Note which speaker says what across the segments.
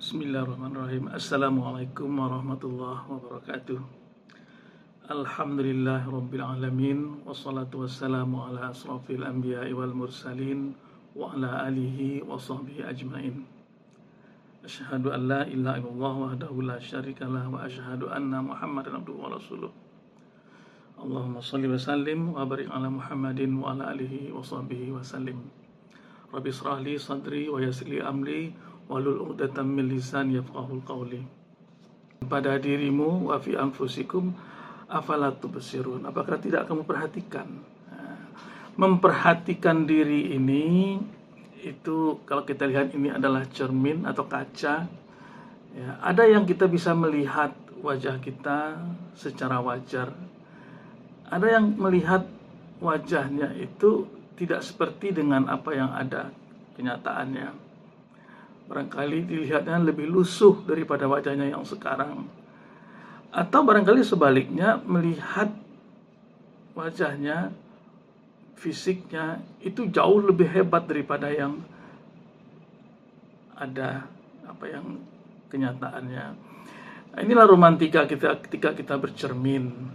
Speaker 1: Bismillahirrahmanirrahim. Assalamualaikum warahmatullahi wabarakatuh. Alhamdulillah rabbil alamin. Wassalatu wassalamu ala asrafil anbiya'i wal mursalin wa ala alihi wa sahbihi ajmain. Asyhadu an la ilaha illallah wahdahu la syarikalah wa asyhadu anna Muhammadan abduhu wa rasuluh. Allahumma shalli wa sallim wa barik ala Muhammadin wa ala alihi wa sahbihi wa sallim. Rabbi israh li sadri wa yassir li amri walul 'uqdatam min lisani yafqahul qawli. Pada dirimu wa fi anfusikum afala tubsirun. Apakah tidak kamu perhatikan? Memperhatikan diri ini itu kalau kita lihat ini adalah cermin atau kaca. Ya, ada yang kita bisa melihat wajah kita secara wajar. Ada yang melihat wajahnya itu tidak seperti dengan apa yang ada kenyataannya. Barangkali dilihatnya lebih lusuh daripada wajahnya yang sekarang. Atau barangkali sebaliknya melihat wajahnya, fisiknya itu jauh lebih hebat daripada yang ada kenyataannya. Inilah romantika kita ketika kita bercermin.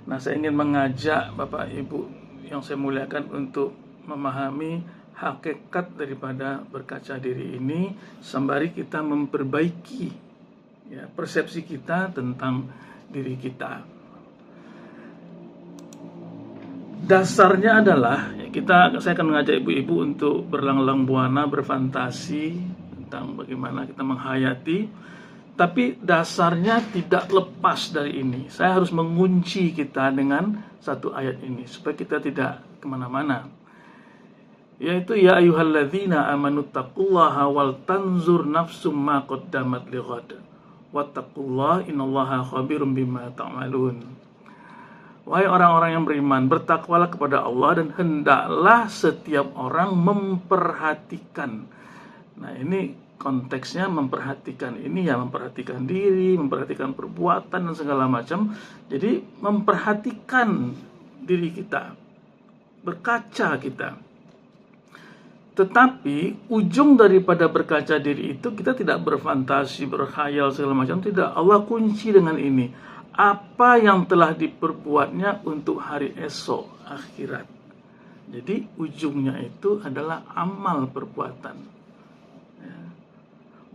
Speaker 1: Nah, saya ingin mengajak Bapak Ibu yang saya muliakan untuk memahami hakikat daripada berkaca diri ini sembari kita memperbaiki persepsi kita tentang diri kita. Dasarnya adalah saya akan mengajak ibu-ibu untuk berlang-lang buana, berfantasi tentang bagaimana kita menghayati, tapi dasarnya tidak lepas dari ini. Saya harus mengunci kita dengan satu ayat ini supaya kita tidak kemana-mana, yaitu ya ayyuhalladzina amanu taqullaha wal tanzur nafsum ma qaddamat lighad wattaqullaha innallaha khabirum bima ta'malun. Wahai orang-orang yang beriman, bertakwalah kepada Allah dan hendaklah setiap orang memperhatikan. Nah, ini konteksnya memperhatikan ini ya, memperhatikan diri, memperhatikan perbuatan dan segala macam. Jadi memperhatikan diri kita, berkaca kita. Tetapi ujung daripada berkaca diri itu kita tidak berfantasi, berkhayal segala macam, tidak. Allah kunci dengan ini. Apa yang telah diperbuatnya untuk hari esok, akhirat. Jadi ujungnya itu adalah amal perbuatan. Ya.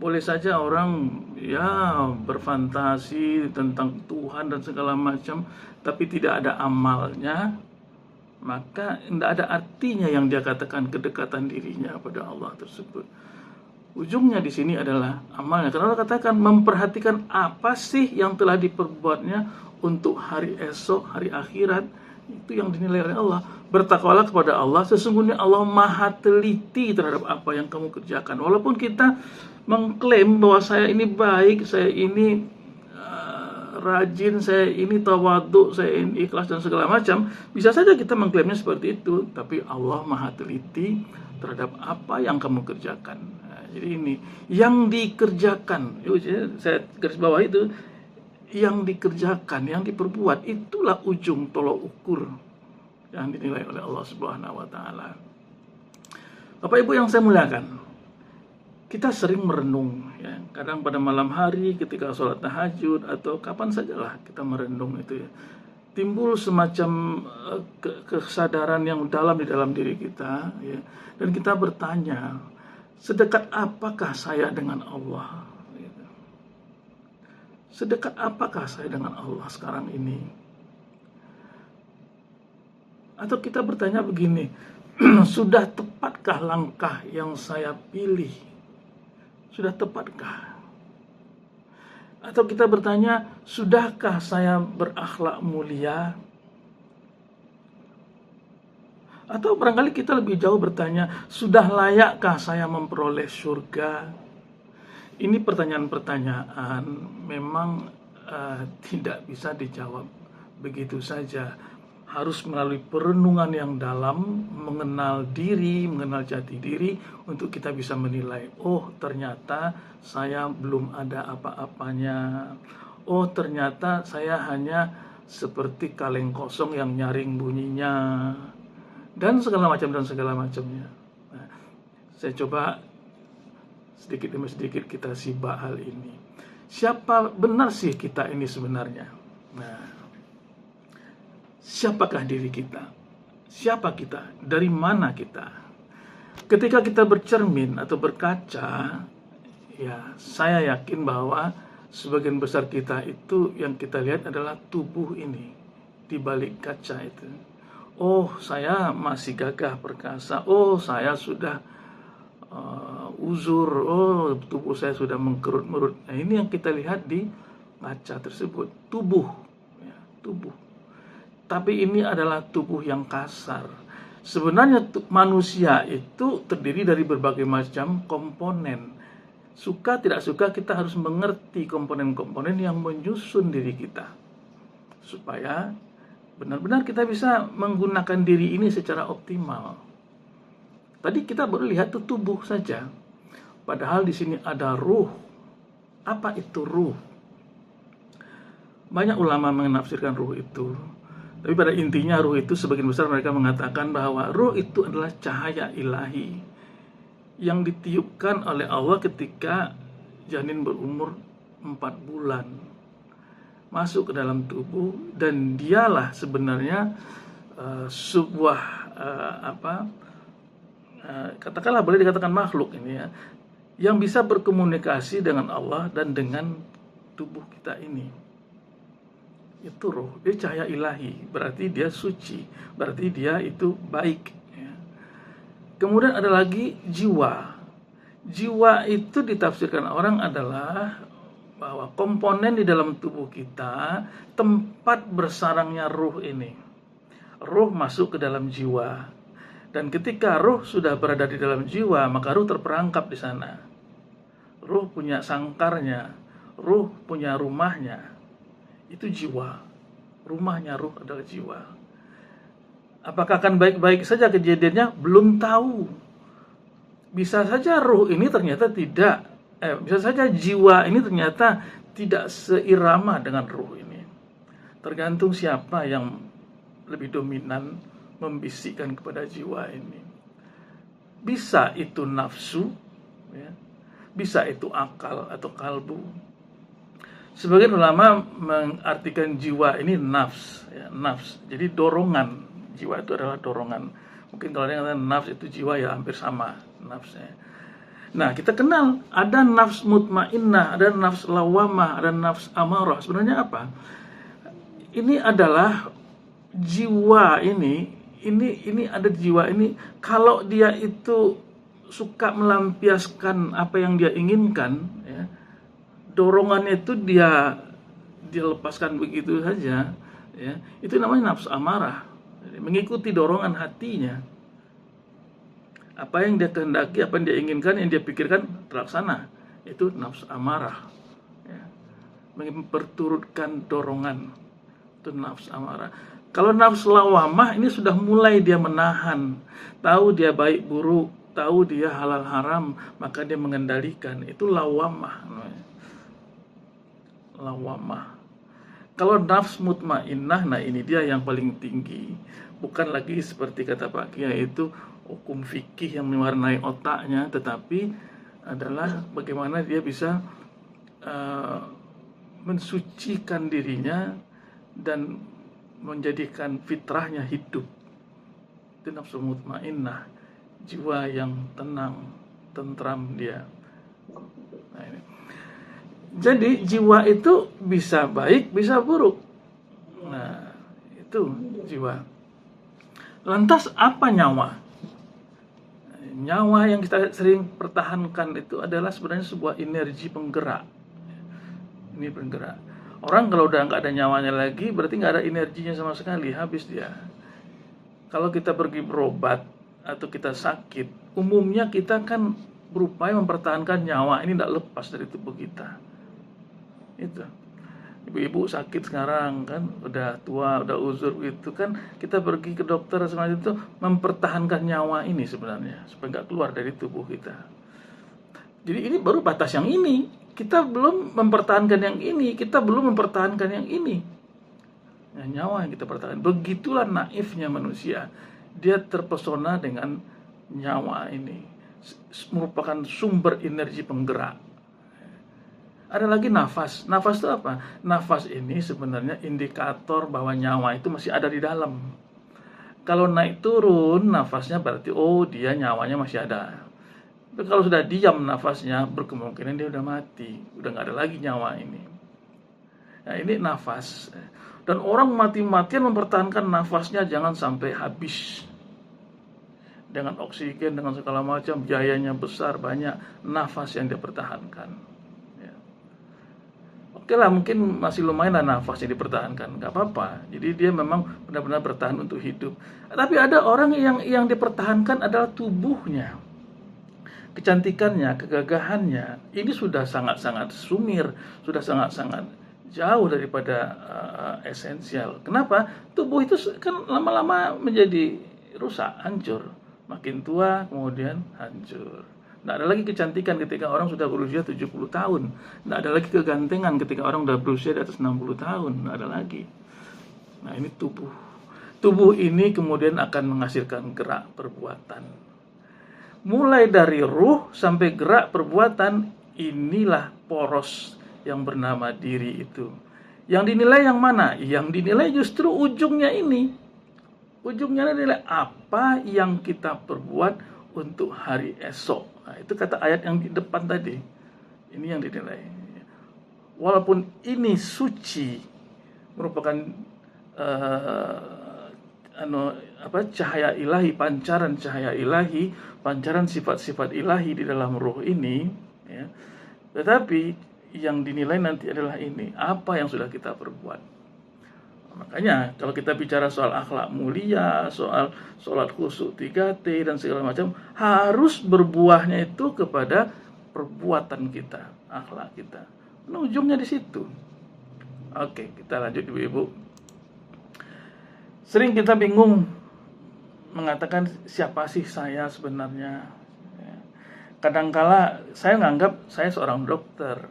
Speaker 1: Boleh saja orang berfantasi tentang Tuhan dan segala macam, tapi tidak ada amalnya, maka tidak ada artinya yang dia katakan kedekatan dirinya pada Allah tersebut. Ujungnya di sini adalah amalnya. Karena Allah katakan memperhatikan apa sih yang telah diperbuatnya untuk hari esok, hari akhirat. Itu yang dinilai oleh Allah. Bertakwalah kepada Allah, sesungguhnya Allah maha teliti terhadap apa yang kamu kerjakan. Walaupun kita mengklaim bahwa saya ini baik, saya ini rajin, saya ini tawadhu, saya ini ikhlas dan segala macam, bisa saja kita mengklaimnya seperti itu, tapi Allah maha teliti terhadap apa yang kamu kerjakan. Nah, jadi ini yang dikerjakan, saya garis bawah itu, yang dikerjakan, yang diperbuat, itulah ujung tolok ukur yang dinilai oleh Allah Subhanahu wa taala. Bapak Ibu yang saya muliakan, kita sering merenung, ya. Kadang pada malam hari ketika sholat tahajud atau kapan sajalah kita merenung itu, ya. Timbul semacam kesadaran yang dalam di dalam diri kita, ya. Dan kita bertanya, sedekat apakah saya dengan Allah? Gitu. Sedekat apakah saya dengan Allah sekarang ini? Atau kita bertanya begini, sudah tepatkah langkah yang saya pilih? Sudah tepatkah? Atau kita bertanya, sudahkah saya berakhlak mulia? Atau barangkali kita lebih jauh bertanya, sudah layakkah saya memperoleh surga? Ini pertanyaan-pertanyaan memang tidak bisa dijawab begitu saja. Harus melalui perenungan yang dalam, mengenal diri, mengenal jati diri, untuk kita bisa menilai, oh ternyata saya belum ada apa-apanya. Oh ternyata saya hanya seperti kaleng kosong yang nyaring bunyinya. Dan segala macamnya. Nah, saya coba sedikit demi sedikit kita simak hal ini. Siapa benar sih kita ini sebenarnya? Nah, siapakah diri kita? Siapa kita? Dari mana kita? Ketika kita bercermin atau berkaca, ya saya yakin bahwa sebagian besar kita itu yang kita lihat adalah tubuh ini di balik kaca itu. Oh, saya masih gagah perkasa. Oh, saya sudah uzur. Oh, tubuh saya sudah mengkerut-merut. Nah, ini yang kita lihat di kaca tersebut. Tubuh, ya, tubuh. Tapi ini adalah tubuh yang kasar. Sebenarnya manusia itu terdiri dari berbagai macam komponen. Suka tidak suka kita harus mengerti komponen-komponen yang menyusun diri kita, supaya benar-benar kita bisa menggunakan diri ini secara optimal. Tadi kita baru lihat itu tubuh saja, padahal di sini ada ruh. Apa itu ruh? Banyak ulama menafsirkan ruh itu, tapi pada intinya ruh itu sebagian besar mereka mengatakan bahwa ruh itu adalah cahaya ilahi yang ditiupkan oleh Allah ketika janin berumur 4 bulan masuk ke dalam tubuh, dan dialah sebenarnya sebuah katakanlah boleh dikatakan makhluk ini ya, yang bisa berkomunikasi dengan Allah dan dengan tubuh kita ini. Itu roh, dia cahaya ilahi, berarti dia suci, berarti dia itu baik ya. Kemudian ada lagi jiwa. Jiwa itu ditafsirkan orang adalah bahwa komponen di dalam tubuh kita, tempat bersarangnya ruh ini. Ruh masuk ke dalam jiwa. Dan ketika ruh sudah berada di dalam jiwa, maka ruh terperangkap di sana. Ruh punya sangkarnya, ruh punya rumahnya. Itu jiwa. Rumahnya ruh adalah jiwa. Apakah akan baik-baik saja kejadiannya? Belum tahu. Bisa saja ruh ini ternyata bisa saja jiwa ini ternyata tidak seirama dengan ruh ini. Tergantung siapa yang lebih dominan membisikkan kepada jiwa ini. Bisa itu nafsu, ya. Bisa itu akal atau kalbu. Sebagian ulama mengartikan jiwa ini nafs, ya, nafs. Jadi dorongan. Jiwa itu adalah dorongan. Mungkin kalau ada yang katakan nafs itu jiwa, ya hampir sama nafsnya. Nah, kita kenal ada nafs mutmainnah, ada nafs lawamah, ada nafs amarah. Sebenarnya apa? Ini adalah jiwa ini ada jiwa ini, kalau dia itu suka melampiaskan apa yang dia inginkan, ya, dorongannya itu dia lepaskan begitu saja, ya. Itu namanya nafs amarah. Jadi, mengikuti dorongan hatinya. Apa yang dia kehendaki, apa yang dia inginkan, yang dia pikirkan terlaksana. Itu nafsu amarah, ya. Memperturutkan dorongan, itu nafsu amarah. Kalau nafsu lawamah ini sudah mulai dia menahan, tahu dia baik buruk, tahu dia halal haram, maka dia mengendalikan. Itu lawamah. Lawamah. Kalau nafsu mutmainnah, nah ini dia yang paling tinggi. Bukan lagi seperti kata Pak Kiai itu hukum fikih yang mewarnai otaknya, tetapi adalah bagaimana dia bisa mensucikan dirinya dan menjadikan fitrahnya hidup. Itu nafsu mutmainnah, jiwa yang tenang, tentram dia. Nah, ini. Jadi jiwa itu bisa baik, bisa buruk. Nah, itu jiwa. Lantas apa nyawa? Nyawa yang kita sering pertahankan itu adalah sebenarnya sebuah energi penggerak. Ini penggerak. Orang kalau udah nggak ada nyawanya lagi, berarti nggak ada energinya sama sekali, habis dia. Kalau kita pergi berobat atau kita sakit, umumnya kita kan berupaya mempertahankan nyawa ini tidak lepas dari tubuh kita. Itu. Ibu-ibu sakit sekarang kan, udah tua, udah uzur gitu kan, kita pergi ke dokter semacam itu mempertahankan nyawa ini sebenarnya supaya nggak keluar dari tubuh kita. Jadi ini baru batas yang ini. Kita belum mempertahankan yang ini, kita belum mempertahankan yang ini. Nah, nyawa yang kita pertahankan. Begitulah naifnya manusia. Dia terpesona dengan nyawa ini. merupakan sumber energi penggerak. Ada lagi nafas. Nafas itu apa? Nafas ini sebenarnya indikator bahwa nyawa itu masih ada di dalam. Kalau naik turun nafasnya berarti dia nyawanya masih ada. Tapi kalau sudah diam nafasnya, berkemungkinan dia udah mati, udah nggak ada lagi nyawa ini. Nah, ini nafas. Dan orang mati-matian mempertahankan nafasnya jangan sampai habis. Dengan oksigen, dengan segala macam, biayanya besar, banyak, nafas yang dia pertahankan. Ya. Oke lah, mungkin masih lumayan lah nafasnya dipertahankan, nggak apa-apa. Jadi dia memang benar-benar bertahan untuk hidup. Tapi ada orang yang dipertahankan adalah tubuhnya. Kecantikannya, kegagahannya, ini sudah sangat-sangat sumir, sudah sangat-sangat jauh daripada esensial. Kenapa? Tubuh itu kan lama-lama menjadi rusak, hancur. Makin tua kemudian hancur. Tidak ada lagi kecantikan ketika orang sudah berusia 70 tahun. Tidak ada lagi kegantengan ketika orang sudah berusia di atas 60 tahun. Tidak ada lagi. Nah, ini tubuh. Tubuh ini kemudian akan menghasilkan gerak perbuatan. Mulai dari ruh sampai gerak perbuatan, inilah poros yang bernama diri itu. Yang dinilai yang mana? Yang dinilai justru ujungnya ini. Ujungnya adalah apa yang kita perbuat untuk hari esok. Nah, itu kata ayat yang di depan tadi. Ini yang dinilai. Walaupun ini suci, merupakan cahaya ilahi, pancaran cahaya ilahi, pancaran sifat-sifat ilahi di dalam ruh ini, ya. Tetapi yang dinilai nanti adalah ini, apa yang sudah kita perbuat. Makanya kalau kita bicara soal akhlak mulia, soal sholat khusyuk 3T dan segala macam, harus berbuahnya itu kepada perbuatan kita, akhlak kita. Nah, ujungnya di situ. Oke, kita lanjut Ibu-ibu. Sering kita bingung mengatakan siapa sih saya sebenarnya. Kadangkala saya menganggap saya seorang dokter.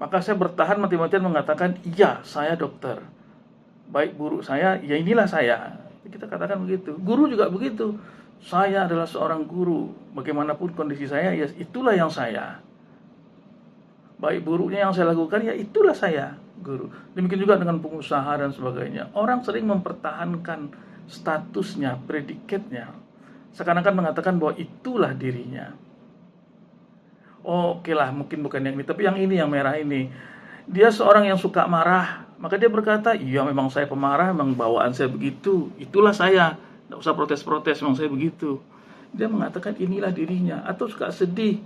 Speaker 1: Maka saya bertahan mati-matian mengatakan, iya saya dokter. Baik buruk saya, ya inilah saya. Kita katakan begitu. Guru juga begitu. Saya adalah seorang guru. Bagaimanapun kondisi saya, ya itulah yang saya. Baik buruknya yang saya lakukan, ya itulah saya, guru. Demikian juga dengan pengusaha dan sebagainya. Orang sering mempertahankan statusnya, predikatnya. Seakan-akan mengatakan bahwa itulah dirinya. Oke lah, mungkin bukan yang ini, tapi yang ini, yang merah ini. Dia seorang yang suka marah. Maka dia berkata, iya memang saya pemarah, memang bawaan saya begitu. Itulah saya. Tidak usah protes-protes, memang saya begitu. Dia mengatakan inilah dirinya. Atau suka sedih,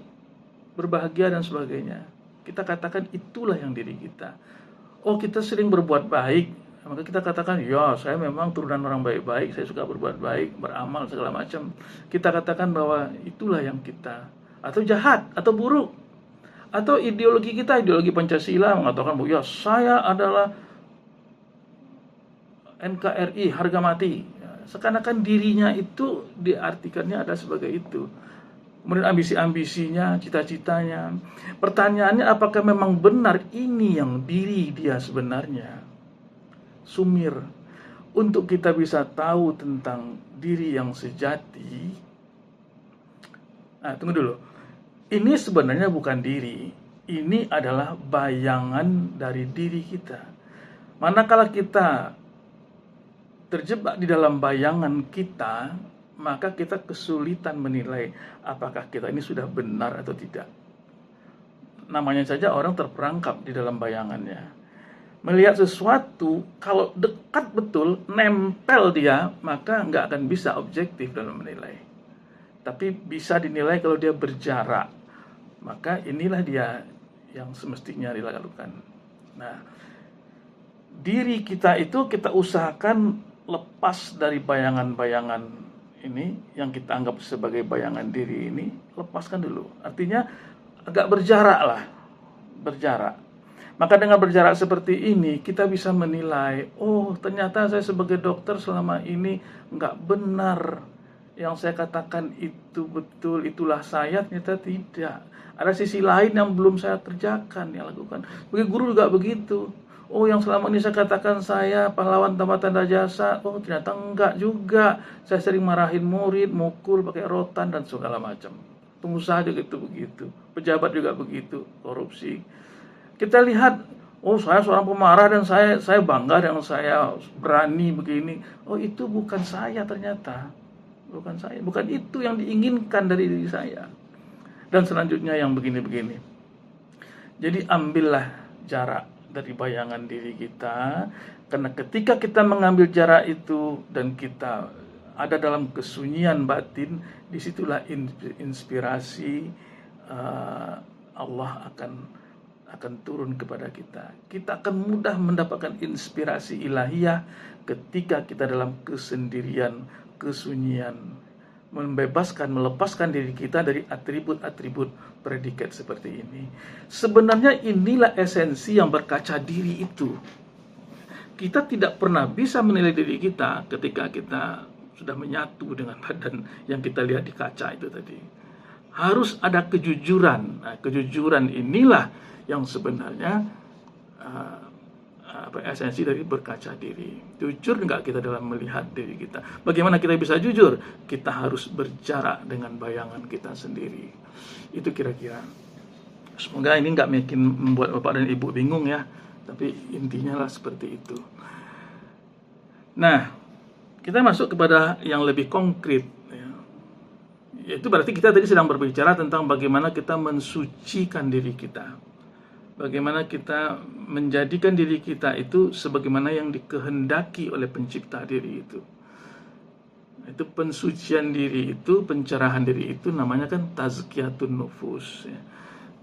Speaker 1: berbahagia dan sebagainya. Kita katakan itulah yang diri kita. Oh, kita sering berbuat baik. Maka kita katakan, ya saya memang turunan orang baik-baik. Saya suka berbuat baik, beramal, segala macam. Kita katakan bahwa itulah yang kita. Atau jahat, atau buruk. Atau ideologi kita, ideologi Pancasila mengatakan bahwa ya saya adalah NKRI, harga mati. Seakan-akan dirinya itu diartikannya ada sebagai itu. Kemudian ambisi-ambisinya, cita-citanya. Pertanyaannya, apakah memang benar ini yang diri dia sebenarnya? Sumir. Untuk kita bisa tahu tentang diri yang sejati. Nah, tunggu dulu. Ini sebenarnya bukan diri. Ini adalah bayangan dari diri kita. Manakala kita terjebak di dalam bayangan kita, maka kita kesulitan menilai apakah kita ini sudah benar atau tidak. Namanya saja orang terperangkap di dalam bayangannya. Melihat sesuatu, kalau dekat betul, nempel dia, maka nggak akan bisa objektif dalam menilai. Tapi bisa dinilai kalau dia berjarak. Maka inilah dia yang semestinya dilakukan. Nah, diri kita itu kita usahakan lepas dari bayangan-bayangan ini yang kita anggap sebagai bayangan diri ini, lepaskan dulu. Artinya agak berjarak lah, berjarak. Maka dengan berjarak seperti ini kita bisa menilai, oh ternyata saya sebagai dokter selama ini nggak benar. Yang saya katakan itu betul, itulah saya, ternyata tidak. Ada sisi lain yang belum saya kerjakan, yang lakukan. Bagi guru juga begitu. Oh, yang selama ini saya katakan saya pahlawan tanpa tanda jasa, oh ternyata enggak juga. Saya sering marahin murid, mukul pakai rotan dan segala macam. Pengusaha juga itu begitu, pejabat juga begitu, korupsi. Kita lihat, oh saya seorang pemarah dan saya bangga dengan saya berani begini. Oh itu bukan saya ternyata, bukan saya, bukan itu yang diinginkan dari diri saya. Dan selanjutnya yang begini-begini. Jadi ambillah jarak dari bayangan diri kita, karena ketika kita mengambil jarak itu dan kita ada dalam kesunyian batin, disitulah inspirasi Allah akan turun kepada kita. Kita akan mudah mendapatkan inspirasi ilahiyah ketika kita dalam kesendirian, kesunyian, melepaskan diri kita dari atribut-atribut predikat seperti ini. Sebenarnya inilah esensi yang berkaca diri itu. Kita tidak pernah bisa menilai diri kita ketika kita sudah menyatu dengan badan yang kita lihat di kaca itu tadi. Harus ada kejujuran. Nah, kejujuran inilah yang sebenarnya esensi dari berkaca diri. Jujur enggak kita dalam melihat diri kita? Bagaimana kita bisa jujur? Kita harus berjarak dengan bayangan kita sendiri. Itu kira-kira. Semoga ini enggak membuat Bapak dan Ibu bingung ya. Tapi intinya lah seperti itu. Nah, kita masuk kepada yang lebih konkret. Yaitu berarti kita tadi sedang berbicara tentang bagaimana kita mensucikan diri kita. Bagaimana kita menjadikan diri kita itu sebagaimana yang dikehendaki oleh pencipta diri itu. Itu pensucian diri itu, pencerahan diri itu namanya kan tazkiyatun nufus ya.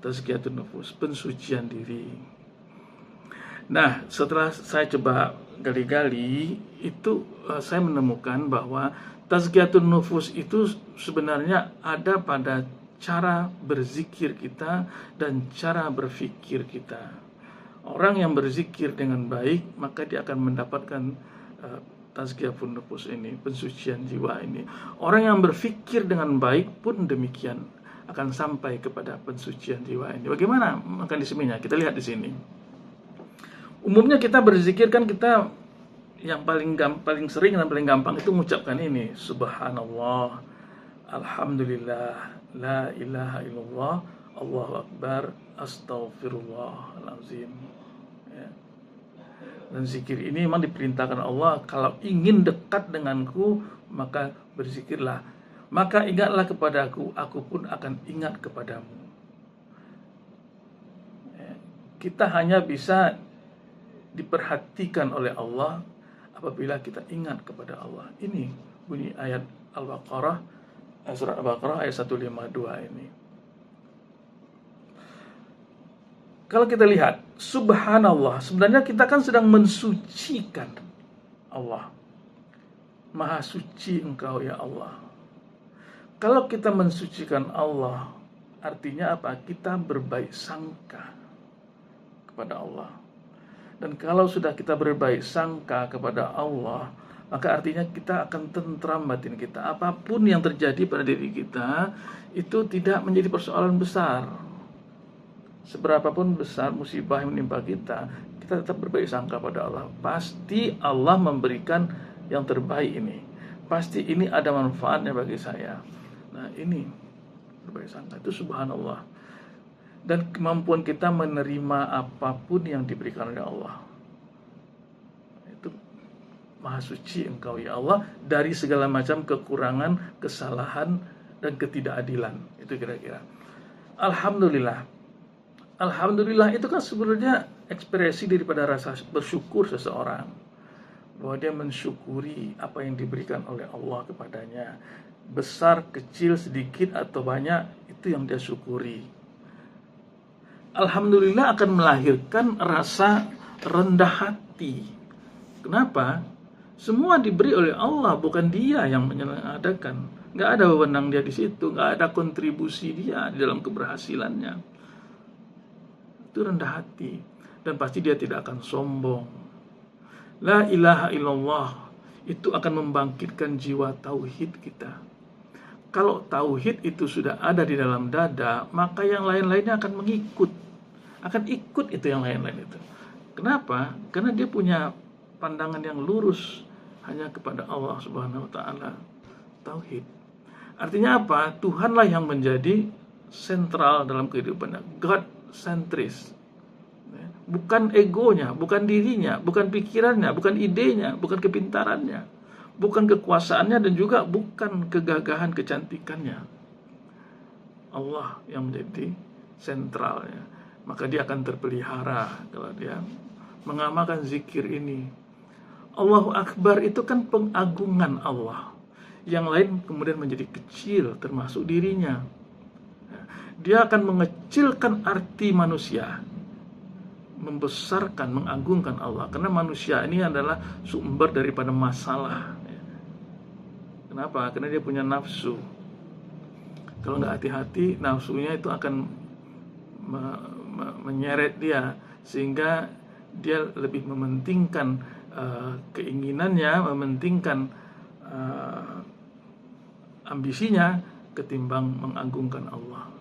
Speaker 1: Tazkiyatun nufus, pensucian diri. Nah, setelah saya coba gali-gali itu saya menemukan bahwa tazkiyatun nufus itu sebenarnya ada pada cara berzikir kita dan cara berfikir kita. Orang yang berzikir dengan baik, maka dia akan mendapatkan tazkiyatun nufus ini, pensucian jiwa ini. Orang yang berfikir dengan baik pun demikian, akan sampai kepada pensucian jiwa ini. Bagaimana mekanismenya? Kita lihat di sini. Umumnya kita berzikir kan kita yang paling sering dan paling gampang itu mengucapkan ini, subhanallah, alhamdulillah, la ilaha illallah, Allahu akbar, astaghfirullahalazim ya. Dan zikir ini memang diperintahkan Allah, kalau ingin dekat denganku maka berzikirlah, maka ingatlah kepadaku, aku pun akan ingat kepadamu ya. Kita hanya bisa diperhatikan oleh Allah apabila kita ingat kepada Allah. Ini bunyi ayat Al-Baqarah, surat Al-Baqarah ayat 152 ini. Kalau kita lihat, subhanallah, sebenarnya kita kan sedang mensucikan Allah. Maha suci engkau ya Allah. Kalau kita mensucikan Allah, artinya apa? Kita berbaik sangka kepada Allah. Dan kalau sudah kita berbaik sangka kepada Allah, maka artinya kita akan tentram batin kita. Apapun yang terjadi pada diri kita, itu tidak menjadi persoalan besar. Seberapapun besar musibah yang menimpa kita, kita tetap berbaik sangka pada Allah. Pasti Allah memberikan yang terbaik ini. Pasti ini ada manfaatnya bagi saya. Nah ini berbaik sangka, itu subhanallah. Dan kemampuan kita menerima apapun yang diberikan oleh Allah. Itu maha suci engkau ya Allah dari segala macam kekurangan, kesalahan, dan ketidakadilan. Itu kira-kira. Alhamdulillah. Alhamdulillah itu kan sebenarnya ekspresi daripada rasa bersyukur seseorang. Bahwa dia mensyukuri apa yang diberikan oleh Allah kepadanya. Besar, kecil, sedikit, atau banyak, itu yang dia syukuri. Alhamdulillah akan melahirkan rasa rendah hati. Kenapa? Semua diberi oleh Allah, bukan dia yang menyediakan. Nggak ada wewenang dia di situ, nggak ada kontribusi dia di dalam keberhasilannya. Itu rendah hati. Dan pasti dia tidak akan sombong. La ilaha illallah itu akan membangkitkan jiwa tauhid kita. Kalau tauhid itu sudah ada di dalam dada, maka yang lain-lainnya akan mengikut. Akan ikut itu yang lain-lain itu. Kenapa? Karena dia punya pandangan yang lurus hanya kepada Allah Subhanahu wa taala. Tauhid. Artinya apa? Tuhanlah yang menjadi sentral dalam kehidupannya. God centris. Bukan egonya, bukan dirinya, bukan pikirannya, bukan idenya, bukan kepintarannya, bukan kekuasaannya, dan juga bukan kegagahan kecantikannya. Allah yang menjadi sentralnya. Maka dia akan terpelihara kalau dia mengamalkan zikir ini. Allahu Akbar itu kan pengagungan Allah. Yang lain kemudian menjadi kecil, termasuk dirinya. Dia akan mengecilkan arti manusia, membesarkan, mengagungkan Allah. Karena manusia ini adalah sumber daripada masalah. Kenapa? Karena dia punya nafsu. Kalau nggak hati-hati, nafsunya itu akan menyeret dia, sehingga dia lebih mementingkan keinginannya, mementingkan ambisinya ketimbang mengagungkan Allah.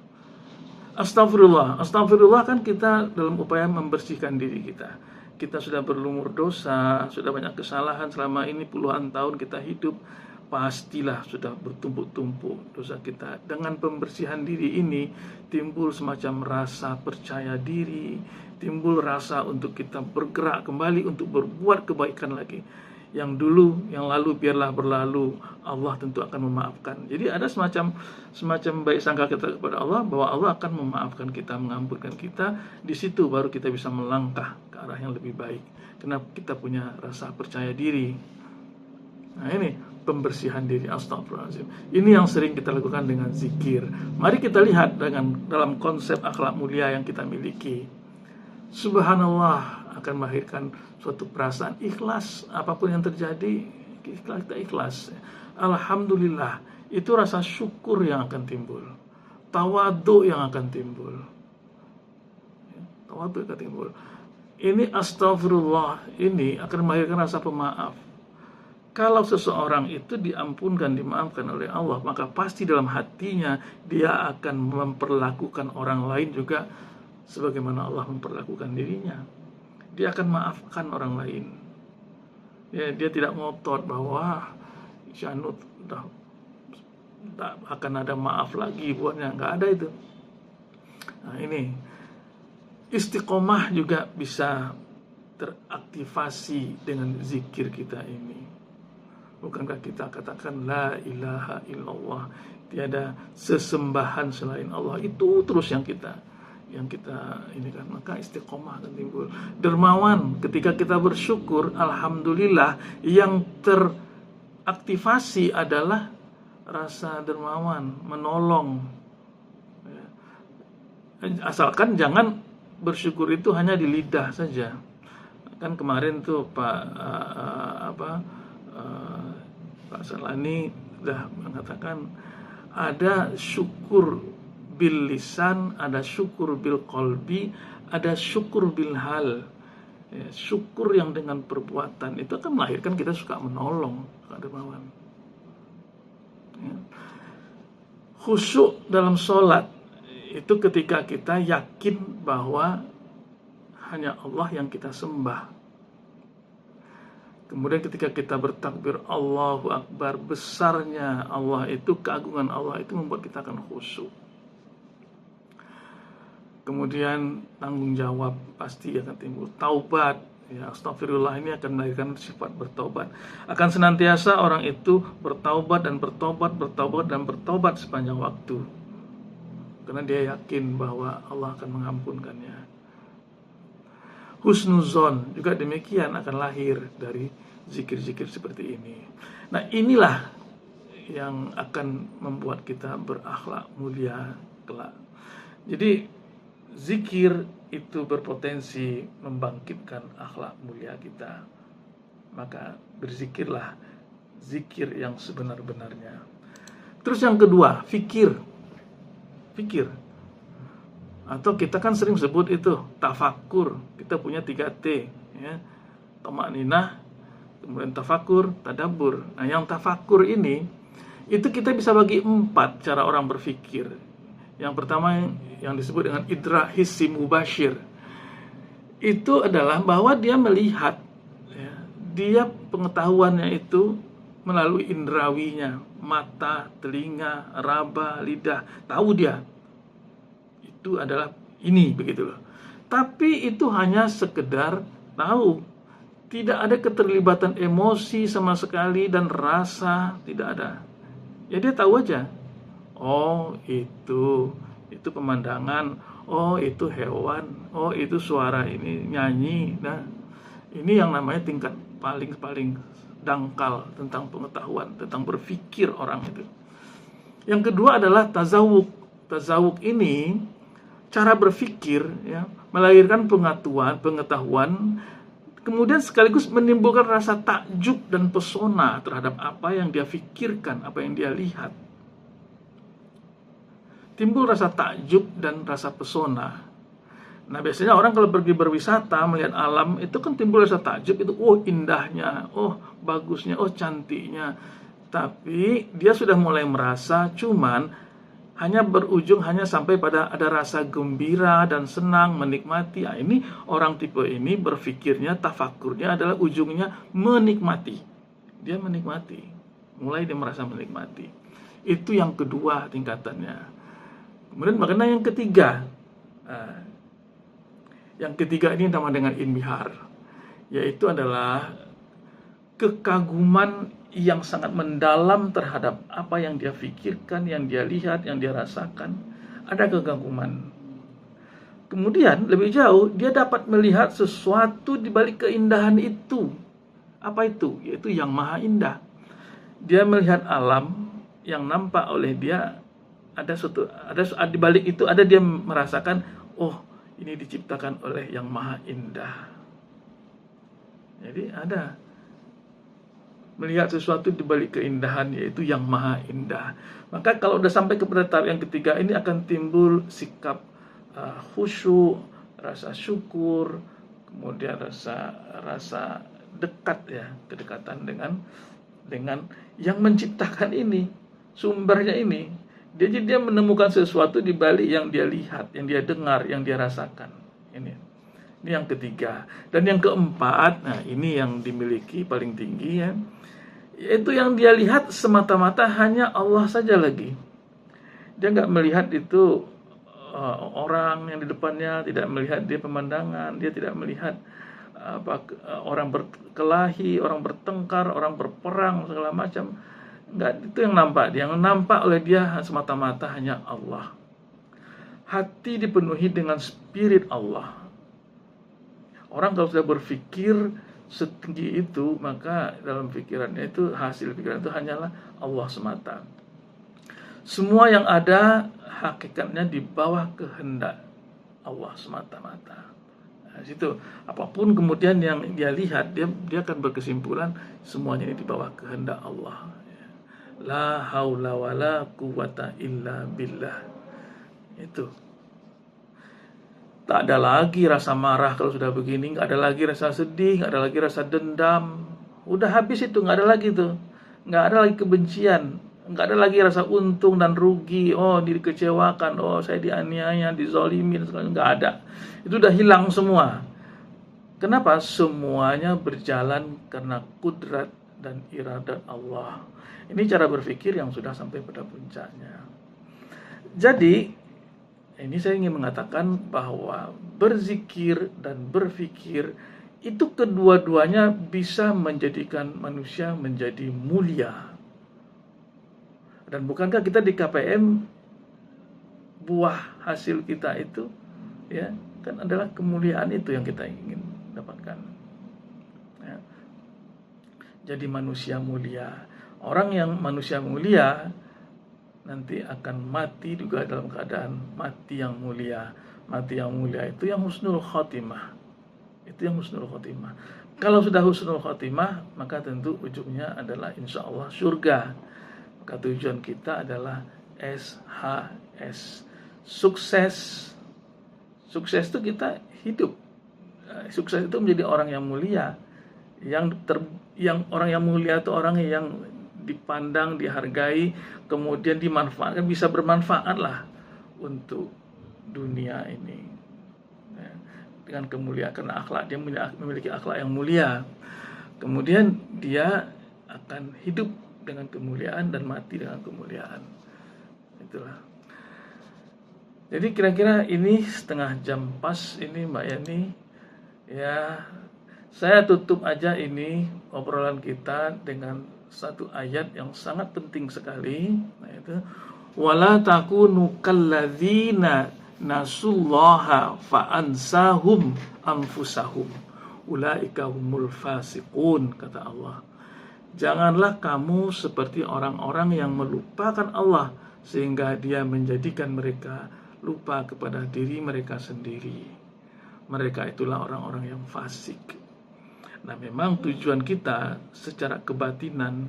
Speaker 1: Astagfirullah. Astagfirullah kan kita dalam upaya membersihkan diri kita. Kita sudah berlumur dosa, sudah banyak kesalahan selama ini puluhan tahun kita hidup. Pastilah sudah bertumpuk-tumpuk dosa kita. Dengan pembersihan diri ini timbul semacam rasa percaya diri, timbul rasa untuk kita bergerak kembali untuk berbuat kebaikan lagi. Yang dulu, yang lalu biarlah berlalu, Allah tentu akan memaafkan. Jadi ada semacam baik sangka kita kepada Allah, bahwa Allah akan memaafkan kita, mengampunkan kita. Di situ baru kita bisa melangkah ke arah yang lebih baik, karena kita punya rasa percaya diri. Nah ini pembersihan diri, astagfirullahaladzim. Ini yang sering kita lakukan dengan zikir. Mari kita lihat dalam konsep akhlak mulia yang kita miliki. Subhanallah akan melahirkan suatu perasaan ikhlas, apapun yang terjadi kita ikhlas. Alhamdulillah, itu rasa syukur yang akan timbul, tawadhu yang akan timbul, Ini astagfirullah ini akan melahirkan rasa pemaaf. Kalau seseorang itu diampunkan, dimaafkan oleh Allah, maka pasti dalam hatinya dia akan memperlakukan orang lain juga sebagaimana Allah memperlakukan dirinya. Dia akan maafkan orang lain. Ya, dia tidak ngotot bahwa Syanud tak akan ada maaf lagi buatnya, nggak ada itu. Nah ini istiqomah juga bisa teraktivasi dengan zikir kita ini. Bukankah kita katakan la ilaha illallah, tiada sesembahan selain Allah, itu terus yang kita ini kan, maka istiqomah akan timbul. Dermawan, ketika kita bersyukur, alhamdulillah, yang teraktivasi adalah rasa dermawan, menolong. Asalkan jangan bersyukur itu hanya di lidah saja. Kan kemarin tuh Pak Salani sudah mengatakan ada syukur bil lisan, ada syukur bil qalbi, ada syukur bil hal. Ya, syukur yang dengan perbuatan itu akan melahirkan kita suka menolong, suka dermawan. Ya. Khusyuk dalam sholat itu ketika kita yakin bahwa hanya Allah yang kita sembah. Kemudian ketika kita bertakbir Allahu Akbar, besarnya Allah itu, keagungan Allah itu membuat kita akan khusyuk. Kemudian tanggung jawab pasti akan timbul. Taubat, ya astagfirullah ini akan melahirkan sifat bertobat. Akan senantiasa orang itu bertaubat dan bertobat sepanjang waktu. Karena dia yakin bahwa Allah akan mengampunkannya. Husnuzon juga demikian akan lahir dari zikir-zikir seperti ini. Nah inilah yang akan membuat kita berakhlak mulia kelak. Jadi zikir itu berpotensi membangkitkan akhlak mulia kita. Maka berzikirlah zikir yang sebenar-benarnya. Terus yang kedua, fikir. Atau kita kan sering sebut itu tafakur. Kita punya 3T, ya. Tamakninah, kemudian tafakur, tadabbur. Nah, yang tafakur ini itu kita bisa bagi 4 cara orang berpikir. Yang pertama yang disebut dengan idrak hissi mubasyir. itu adalah bahwa dia melihat, ya, dia pengetahuannya itu melalui indrawinya, mata, telinga, raba, lidah, tahu dia itu adalah ini, begitu loh. Tapi itu hanya sekedar tahu, tidak ada keterlibatan emosi sama sekali dan rasa tidak ada. Ya dia tahu aja. Oh, itu pemandangan. Oh, itu hewan. Oh, itu suara ini nyanyi. Nah, ini yang namanya tingkat paling dangkal tentang pengetahuan, tentang berpikir orang itu. Yang kedua adalah tazawuk. Tazawuk ini cara berpikir, ya, melahirkan pengetahuan, kemudian sekaligus menimbulkan rasa takjub dan pesona terhadap apa yang dia pikirkan, apa yang dia lihat. Timbul rasa takjub dan rasa pesona. Nah, biasanya orang kalau pergi berwisata melihat alam itu kan timbul rasa takjub, itu oh indahnya, oh bagusnya, oh cantiknya. Tapi dia sudah mulai merasa, cuman hanya berujung hanya sampai pada ada rasa gembira dan senang, menikmati. Nah, ini orang tipe ini berpikirnya, tafakurnya adalah ujungnya menikmati. Dia menikmati, mulai dia merasa menikmati. Itu yang kedua tingkatannya. Kemudian makna yang ketiga, ini nama dengan inbihar, yaitu adalah kekaguman yang sangat mendalam terhadap apa yang dia pikirkan, yang dia lihat, yang dia rasakan. Ada kekaguman. Kemudian lebih jauh, dia dapat melihat sesuatu di balik keindahan itu. Apa itu? Yaitu yang maha indah. Dia melihat alam yang nampak oleh dia, ada di balik itu ada dia merasakan, oh ini diciptakan oleh yang maha indah. Jadi ada melihat sesuatu di balik keindahan, yaitu yang maha indah. Maka kalau udah sampai kepada tahap yang ketiga ini akan timbul sikap khusyuk, rasa syukur, kemudian rasa dekat, ya, kedekatan dengan yang menciptakan ini, sumbernya ini. Jadi dia menemukan sesuatu di balik yang dia lihat, yang dia dengar, yang dia rasakan. Ini yang ketiga. Dan yang keempat, nah ini yang dimiliki paling tinggi, ya, yaitu yang dia lihat semata-mata hanya Allah saja lagi. Dia nggak melihat itu orang yang di depannya, tidak melihat dia pemandangan, dia tidak melihat orang berkelahi, orang bertengkar, orang berperang, segala macam. Enggak, itu yang nampak. Yang nampak oleh dia semata-mata hanya Allah. Hati dipenuhi dengan spirit Allah. Orang kalau sudah berpikir setinggi itu, maka dalam pikirannya itu, hasil pikiran itu hanyalah Allah semata. Semua yang ada hakikatnya di bawah kehendak Allah semata-mata. Nah, situ apapun kemudian yang dia lihat, dia akan berkesimpulan semuanya ini di bawah kehendak Allah. La haula wala quwata illa billah. Itu. Tak ada lagi rasa marah kalau sudah begini, nggak ada lagi rasa sedih, nggak ada lagi rasa dendam. Udah habis itu, nggak ada lagi tuh. Nggak ada lagi kebencian, nggak ada lagi rasa untung dan rugi. Oh, dikecewakan, oh saya dianiaya, dizolimin, nggak ada. Itu udah hilang semua. Kenapa? Semuanya berjalan karena kudrat dan iradat Allah. Ini cara berpikir yang sudah sampai pada puncaknya. Jadi, ini saya ingin mengatakan bahwa berzikir dan berpikir itu kedua-duanya bisa menjadikan manusia menjadi mulia. Dan bukankah kita di KPM buah hasil kita itu, ya, kan adalah kemuliaan itu yang kita ingin dapatkan. Ya. Jadi manusia mulia. Orang yang manusia mulia nanti akan mati juga dalam keadaan mati yang mulia. Mati yang mulia itu yang husnul khotimah. Itu yang husnul khotimah. Kalau sudah husnul khotimah, maka tentu ujungnya adalah insya Allah surga. Maka tujuan kita adalah SHS. Sukses. Sukses itu kita hidup. Sukses itu menjadi orang yang mulia. Yang orang yang mulia itu orang yang dipandang, dihargai, kemudian dimanfaatkan, bisa bermanfaat lah untuk dunia ini. dengan kemuliaan, karena akhlak dia memiliki akhlak yang mulia. Kemudian dia akan hidup dengan kemuliaan dan mati dengan kemuliaan. Itulah. Jadi kira-kira ini setengah jam pas ini Mbak Yani. Ya, saya tutup aja ini obrolan kita dengan satu ayat yang sangat penting sekali. Nah itu, wala takunu kalladzina nasullaha fa'ansahum anfusahum ulaika humul fasiqun, kata Allah. Janganlah kamu seperti orang-orang yang melupakan Allah sehingga dia menjadikan mereka lupa kepada diri mereka sendiri. Mereka itulah orang-orang yang fasik. Nah, memang tujuan kita secara kebatinan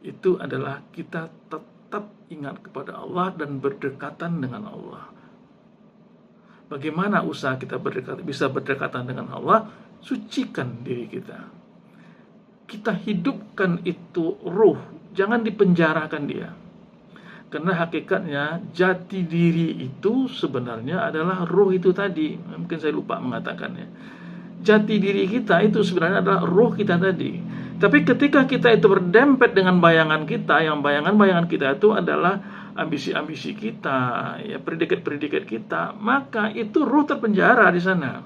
Speaker 1: itu adalah kita tetap ingat kepada Allah dan berdekatan dengan Allah. Bagaimana usaha kita bisa berdekatan dengan Allah? Sucikan diri kita. Kita hidupkan itu ruh, jangan dipenjarakan dia. Karena hakikatnya jati diri itu sebenarnya adalah ruh itu tadi. Mungkin saya lupa mengatakannya. Jati diri kita itu sebenarnya adalah ruh kita tadi. Tapi ketika kita itu berdempet dengan bayangan kita, yang bayangan-bayangan kita itu adalah ambisi-ambisi kita, ya predikat-predikat kita, maka itu ruh terpenjara di sana.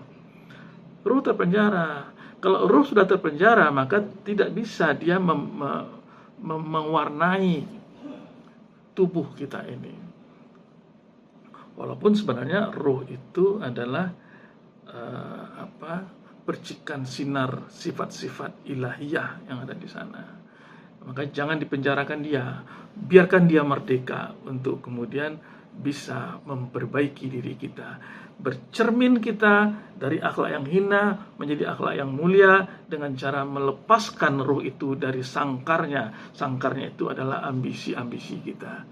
Speaker 1: Ruh terpenjara. Kalau ruh sudah terpenjara, maka tidak bisa dia mewarnai tubuh kita ini. Walaupun sebenarnya ruh itu adalah percikan sinar sifat-sifat ilahiyah yang ada di sana. Maka jangan dipenjarakan dia, biarkan dia merdeka untuk kemudian bisa memperbaiki diri kita. Bercermin kita dari akhlak yang hina menjadi akhlak yang mulia dengan cara melepaskan ruh itu dari sangkarnya. Sangkarnya itu adalah ambisi-ambisi kita.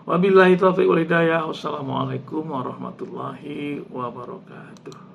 Speaker 1: Wabillahi taufiq wal hidayah. Wassalamualaikum warahmatullahi wabarakatuh.